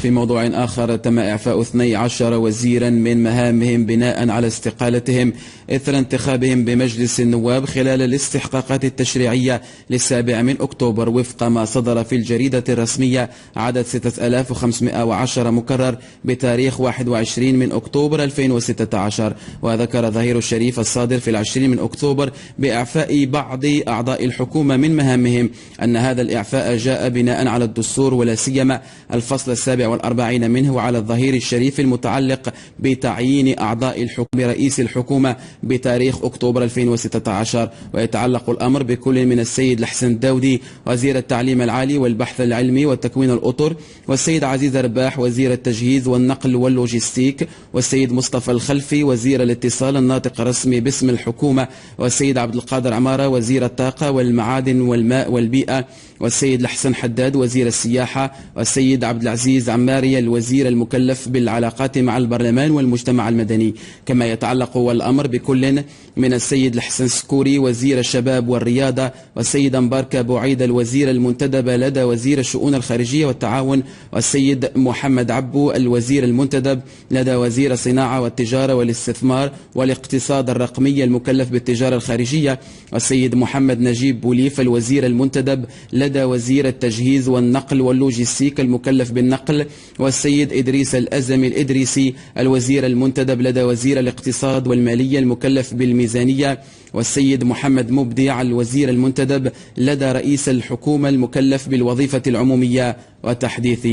في موضوع آخر، تم إعفاء 12 وزيرا من مهامهم بناء على استقالتهم إثر انتخابهم بمجلس النواب خلال الاستحقاقات التشريعية للسابع من أكتوبر، وفق ما صدر في الجريدة الرسمية عدد 6510 مكرر بتاريخ 21 من أكتوبر 2016. وذكر ظهير الشريف الصادر في 20 من أكتوبر بإعفاء بعض أعضاء الحكومة من مهامهم أن هذا الإعفاء جاء بناء على الدستور، ولا سيما الفصل 47 منه، وعلى الظهير الشريف المتعلق بتعيين أعضاء الحكومة برئيس الحكومة بتاريخ أكتوبر 2016. ويتعلق الأمر بكل من السيد الحسن الداودي وزير التعليم العالي والبحث العلمي وتكوين الأطر، والسيد عزيز رباح وزير التجهيز والنقل واللوجستيك، والسيد مصطفى الخلفي وزير الاتصال الناطق الرسمي باسم الحكومة، والسيد عبد القادر عمارة وزير الطاقة والمعادن والماء والبيئة، والسيد الحسن حداد وزير السياحة، والسيد عبد العزيز عماري الوزير المكلف بالعلاقات مع البرلمان والمجتمع المدني. كما يتعلق الأمر بكل من السيد الحسن سكوري وزير الشباب والرياضة، والسيد مبارك بوعيد الوزير المنتدب لدى وزير الشؤون الخارجية والتعاون، والسيد محمد عبو الوزير المنتدب لدى وزير الصناعة والتجارة والاستثمار والاقتصاد الرقمي المكلف بالتجارة الخارجية، والسيد محمد نجيب بوليف الوزير المنتدب لدى وزير التجهيز والنقل واللوجستيك المكلف بالنقل، والسيد إدريس الأزمي الإدريسي الوزير المنتدب لدى وزير الاقتصاد والمالية المكلف بالميزانية، والسيد محمد مبدع الوزير المنتدب لدى رئيس الحكومة المكلف بالوظيفة العمومية وتحديث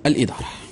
الإدارة.